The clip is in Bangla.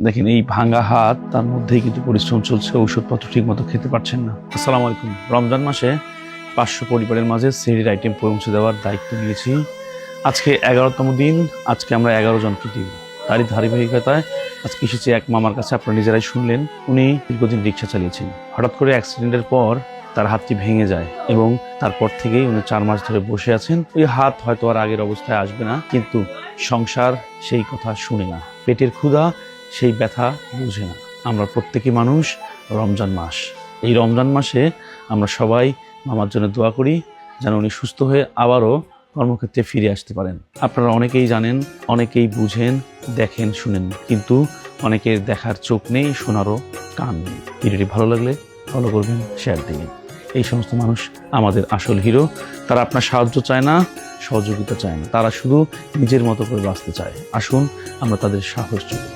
দেখেন এই ভাঙা হাত, তার মধ্যেই কিন্তু পরিশ্রম চলছে, ঔষধপত্র ঠিক মতো খেতে পারছেন না। আসসালামু আলাইকুম। রমজান মাসে 500 পরিবারের মাঝে সেহরির আইটেম পৌঁছে দেওয়ার দায়িত্ব নিয়েছি। আজকে 11তম দিন, আজকে আমরা 11 জনকে দিব। তারই ধারাবাহিকতায় আজকে এসেছি এক মামার কাছে। আপনারা নিজেরাই শুনলেন, উনি দীর্ঘদিন রিক্সা চালিয়েছেন। হঠাৎ করে অ্যাক্সিডেন্টের পর তার হাতটি ভেঙে যায় এবং তারপর থেকেই উনি 4 মাস ধরে বসে আছেন। ওই হাত হয়তো আর আগের অবস্থায় আসবে না, কিন্তু সংসার সেই কথা শুনে না, পেটের ক্ষুধা সেই ব্যথা বুঝে না। আমরা প্রত্যেকই মানুষ। রমজান মাস, এই রমজান মাসে আমরা সবাই মামার জন্য দোয়া করি যেন উনি সুস্থ হয়ে আবারও কর্মক্ষেত্রে ফিরে আসতে পারেন। আপনারা অনেকেই জানেন, অনেকেই বুঝেন, দেখেন, শুনেন, কিন্তু অনেকের দেখার চোখ নেই, শোনারও কান নেই। ভিডিওটি ভালো লাগলে ফলো করবেন, শেয়ার দিবেন। এই সমস্ত মানুষ আমাদের আসল হিরো। তারা আপনার সাহায্য চায় না, সহযোগিতা চায় না, তারা শুধু নিজের মতো করে বাঁচতে চায়। আসুন আমরা তাদের সাহস যোগাই।